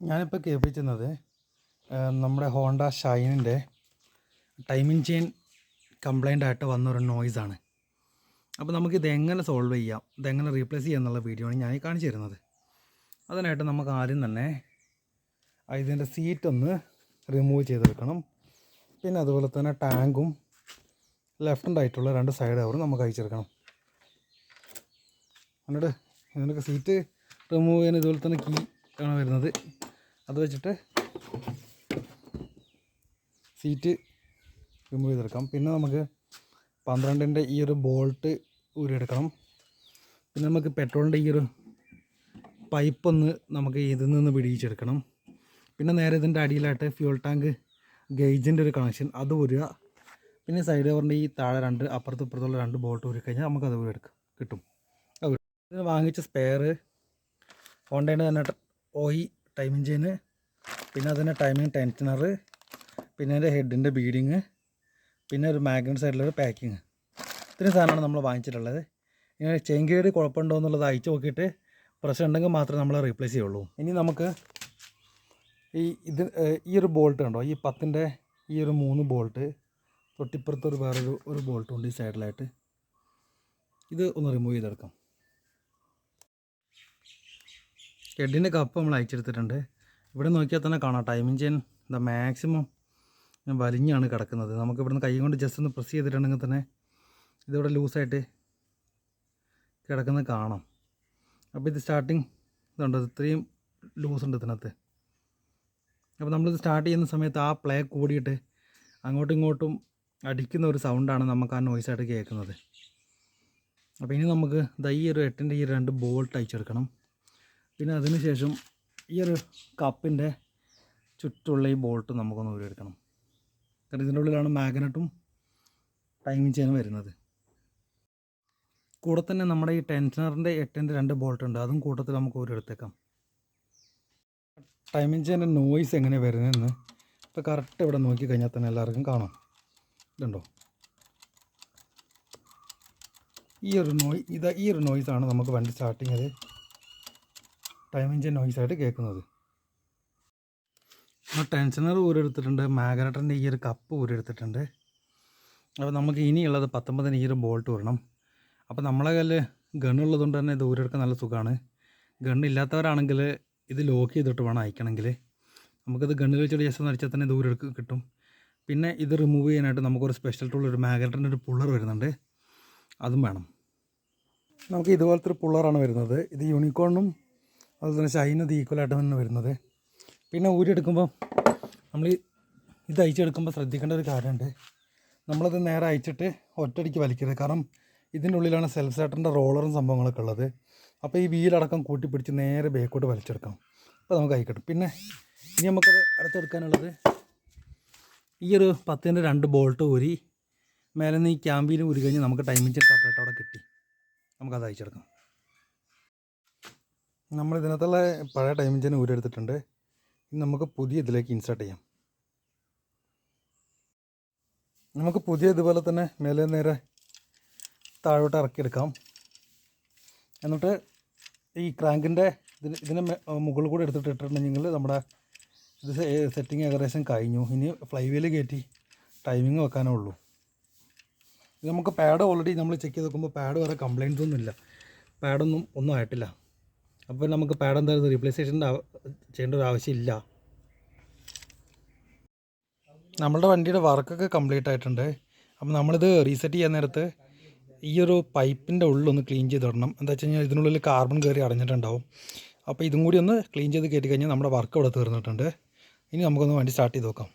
ഞാനിപ്പോൾ കേൾപ്പിക്കുന്നത് നമ്മുടെ Honda ഷൈനിൻ്റെ timing chain complaint ആയിട്ട് വന്നൊരു നോയ്സാണ്. അപ്പോൾ നമുക്കിത് എങ്ങനെ സോൾവ് ചെയ്യാം, ഇതെങ്ങനെ റീപ്ലേസ് ചെയ്യാം എന്നുള്ള വീഡിയോ ആണ് ഞാൻ കാണിച്ചു തരുന്നത്. അതിനായിട്ട് നമുക്ക് ആദ്യം തന്നെ ഇതിൻ്റെ സീറ്റ് ഒന്ന് റിമൂവ് ചെയ്തെടുക്കണം. പിന്നെ അതുപോലെ തന്നെ ടാങ്കും ലെഫ്റ്റ് ആൻഡ് റൈറ്റുള്ള രണ്ട് സൈഡ് കവറും നമുക്ക് അയച്ചെടുക്കണം. എന്നിട്ട് ഇതിനൊക്കെ സീറ്റ് റിമൂവ് ചെയ്യാൻ ഇതുപോലെ തന്നെ കീ ആണ് വരുന്നത്. അത് വെച്ചിട്ട് സീറ്റ് റിമൂവ് ചെയ്തെടുക്കാം. പിന്നെ നമുക്ക് 12-ൻ്റെ ഈ ഒരു ബോൾട്ട് ഊരിയെടുക്കണം. പിന്നെ നമുക്ക് പെട്രോളിൻ്റെ ഈ ഒരു പൈപ്പൊന്ന് നമുക്ക് ഇതിൽ നിന്ന് പിടിച്ചെടുക്കണം. പിന്നെ നേരെ ഇതിൻ്റെ അടിയിലായിട്ട് ഫ്യൂൾ ടാങ്ക് ഗേജിൻ്റെ ഒരു കണക്ഷൻ അത് ഊരുക. പിന്നെ സൈഡ് കവറിൻ്റെ ഈ താഴെ രണ്ട് അപ്പുറത്തും ഇപ്പുറത്തുള്ള രണ്ട് ബോൾട്ട് ഊരി കഴിഞ്ഞാൽ നമുക്കത് ഊരിയെടുക്കാം കിട്ടും. ഇതിന് വാങ്ങിച്ച സ്പെയർ ഹോണ്ടേൻ്റെ തന്നെ ടൈമിംഗ് ചെയിന്, പിന്നെ അതിൻ്റെ ടൈമിംഗ് ടെൻഷനർ, പിന്നെ അതിൻ്റെ ഹെഡിൻ്റെ ബീഡിങ്, പിന്നെ ഒരു മാഗ്നറ്റ് സൈഡിലൊരു പാക്കിങ്. ഇത്രയും സാധനമാണ് നമ്മൾ വാങ്ങിച്ചിട്ടുള്ളത്. ഇങ്ങനെ ചെയിൻ ഗേഡ് കുഴപ്പമുണ്ടോ എന്നുള്ളത് അയച്ചു നോക്കിയിട്ട് പ്രശ്നം ഉണ്ടെങ്കിൽ മാത്രമേ നമ്മൾ റീപ്ലേസ് ചെയ്യുള്ളൂ. ഇനി നമുക്ക് ഈ ഒരു ബോൾട്ട് കണ്ടോ, ഈ 10-ൻ്റെ ഈ ഒരു 3 ബോൾട്ട് തൊട്ടിപ്പുറത്തൊരു വേറൊരു ബോൾട്ടുണ്ട് ഈ സൈഡിലായിട്ട്. ഇത് ഒന്ന് റിമൂവ് ചെയ്തെടുക്കാം. ഹെഡിൻ്റെ കപ്പ് നമ്മൾ അയച്ചെടുത്തിട്ടുണ്ട്. ഇവിടെ നോക്കിയാൽ തന്നെ കാണാം ടൈമിംഗ് ചെയിൻ മാക്സിമം വലിഞ്ഞാണ് കിടക്കുന്നത്. നമുക്ക് ഇവിടുന്ന് കൈ കൊണ്ട് ജസ്റ്റ് ഒന്ന് പ്രസ് ചെയ്തിട്ടുണ്ടെങ്കിൽ തന്നെ ഇതിവിടെ ലൂസായിട്ട് കിടക്കുന്നത് കാണാം. അപ്പോൾ ഇത് സ്റ്റാർട്ടിങ് ഇതുണ്ട്, ഇത്രയും ലൂസ് ഉണ്ട് ഇതിനകത്ത്. അപ്പോൾ നമ്മളിത് സ്റ്റാർട്ട് ചെയ്യുന്ന സമയത്ത് ആ പ്ലേ കൂടിയിട്ട് അങ്ങോട്ടും ഇങ്ങോട്ടും അടിക്കുന്ന ഒരു സൗണ്ടാണ് നമുക്ക് ആ നോയ്സായിട്ട് കേൾക്കുന്നത്. അപ്പോൾ ഇനി നമുക്ക് ഈ ഒരു 8-ൻ്റെ ഈ 2 ബോൾട്ട് അയച്ചെടുക്കണം. പിന്നെ അതിന് ശേഷം ഈ ഒരു കപ്പിൻ്റെ ചുറ്റുള്ള ഈ ബോൾട്ട് നമുക്കൊന്ന് ഊരിയെടുക്കണം. കാരണം ഇതിൻ്റെ ഉള്ളിലാണ് മാഗ്നറ്റും ടൈമിംഗ് ചെയിനും വരുന്നത്. കൂടെ തന്നെ നമ്മുടെ ഈ ടെൻഷനറിൻ്റെ 8-ൻ്റെ 2 ബോൾട്ട് ഉണ്ട്, അതും കൂട്ടത്തിൽ നമുക്ക് ഊരിയെടുത്തേക്കാം. ടൈമിംഗ് ചെയിൻ്റെ നോയ്സ് എങ്ങനെയാണ് വരുന്നതെന്ന് ഇപ്പോൾ കറക്റ്റ് ഇവിടെ നോക്കി കഴിഞ്ഞാൽ തന്നെ എല്ലാവർക്കും കാണാം. ഇതുണ്ടോ, ഈ ഒരു നോയ്സാണ് നമുക്ക് വണ്ടി സ്റ്റാർട്ടിങ്ങിൽ ടൈമിംഗ് ചെയിൻ നോയ്സായിട്ട് കേൾക്കുന്നത്. ടെൻഷനർ ഊരെടുത്തിട്ടുണ്ട്, മാഗ്നറ്റിൻ്റെ ഈ ഒരു കപ്പ് ഊരെടുത്തിട്ടുണ്ട്. അപ്പോൾ നമുക്ക് ഇനിയുള്ളത് 19-ന് ഈ ഒരു ബോൾട്ട് ഊരണം. അപ്പോൾ നമ്മളെ കയ്യിൽ ഗണ്ണുള്ളതുകൊണ്ട് തന്നെ ഇത് ഊരെടുക്കാൻ നല്ല സുഖമാണ്. ഗണ്ണില്ലാത്തവരാണെങ്കിൽ ഇത് ലോക്ക് ചെയ്തിട്ട് വേണം അയക്കണമെങ്കിൽ. നമുക്കിത് ഗണ്ണിൽ വെച്ചിട്ട് ജസ്റ്റ് ഒന്ന് അടിച്ചാൽ തന്നെ ഇത് ഊരെടുക്ക് കിട്ടും. പിന്നെ ഇത് റിമൂവ് ചെയ്യാനായിട്ട് നമുക്കൊരു സ്പെഷ്യൽ ടൂൾ, ഒരു മാഗ്നറ്റിൻ്റെ ഒരു പുള്ളർ വരുന്നുണ്ട്, അതും വേണം. നമുക്ക് ഇതുപോലത്തെ ഒരു പുള്ളറാണ് വരുന്നത്. ഇത് യൂണിക്കോണും അതുപോലെ തന്നെ ഷൈനും ഇത് ഈക്വലായിട്ട് തന്നെ വരുന്നത്. പിന്നെ ഊരിയെടുക്കുമ്പോൾ നമ്മൾ ഇത് അയച്ചെടുക്കുമ്പോൾ ശ്രദ്ധിക്കേണ്ട ഒരു കാര്യമുണ്ട്, നമ്മളത് നേരെ അയച്ചിട്ട് ഒറ്റയടിക്ക് വലിക്കരുത്. കാരണം ഇതിൻ്റെ ഉള്ളിലാണ് സെൽഫ് സ്റ്റാർട്ടറിൻ്റെ റോളറും സംഭവങ്ങളൊക്കെ ഉള്ളത്. അപ്പോൾ ഈ വീലടക്കം കൂട്ടിപ്പിടിച്ച് നേരെ ബേക്കോട്ട് വലിച്ചെടുക്കാം. അപ്പോൾ നമുക്ക് അയക്കട്ടെ. പിന്നെ ഇനി നമുക്കത് അടുത്തെടുക്കാനുള്ളത് ഈ ഒരു 10-ൻ്റെ 2 ബോൾട്ട് ഊരി മേലെ നിന്ന് ഈ ക്യാമ്പിൽ ഊരി കഴിഞ്ഞ് നമുക്ക് ടൈമിംഗ് ചെയിൻ സെപ്പറേറ്റ് അവിടെ കിട്ടി, നമുക്കത് അയച്ചെടുക്കാം. നമ്മൾ ഇതിനകത്തുള്ള പഴയ ടൈമിംഗ് ചെയിൻ ഊരെടുത്തിട്ടുണ്ട്. ഇനി നമുക്ക് പുതിയ ഇതിലേക്ക് ഇൻസേർട്ട് ചെയ്യാം. നമുക്ക് പുതിയ ഇതുപോലെ തന്നെ മേലെ നേരെ താഴോട്ട് ഇറക്കിയെടുക്കാം. എന്നിട്ട് ഈ ക്രാങ്കിൻ്റെ ഇതിന് മുകളിൽ കൂടെ ഇട്ടിട്ടുണ്ടെങ്കിൽ നമ്മുടെ ഇത് സെറ്റിങ് ഏകദേശം കഴിഞ്ഞു. ഇനി ഫ്ലൈ വീല് കയറ്റി ടൈമിങ് വെക്കാനേ ഉള്ളൂ. ഇത് നമുക്ക് പാഡ് ഓൾറെഡി നമ്മൾ ചെക്ക് ചെയ്ത് നോക്കുമ്പോൾ പാഡ് വേറെ കംപ്ലയിൻറ്റ്സ് ഒന്നുമില്ല, ഒന്നും ആയിട്ടില്ല. അപ്പോൾ നമുക്ക് പാഡ് എന്തായാലും റീപ്ലേസ് ചെയ്യേണ്ട ഒരു ആവശ്യമില്ല. നമ്മളുടെ വണ്ടിയുടെ വർക്കൊക്കെ കംപ്ലീറ്റ് ആയിട്ടുണ്ട്. അപ്പോൾ നമ്മളിത് റീസെറ്റ് ചെയ്യാൻ നേരത്ത് ഈ ഒരു പൈപ്പിൻ്റെ ഉള്ളൊന്ന് ക്ലീൻ ചെയ്ത് ഇടണം. എന്താ വെച്ച് കഴിഞ്ഞാൽ ഇതിനുള്ളിൽ കാർബൺ കയറി അടഞ്ഞിട്ടുണ്ടാവും. അപ്പോൾ ഇതും കൂടി ഒന്ന് ക്ലീൻ ചെയ്ത് കയറ്റി കഴിഞ്ഞാൽ നമ്മുടെ വർക്ക് ഇവിടെ തീർന്നിട്ടുണ്ട്. ഇനി നമുക്കൊന്ന് വണ്ടി സ്റ്റാർട്ട് ചെയ്ത് നോക്കാം.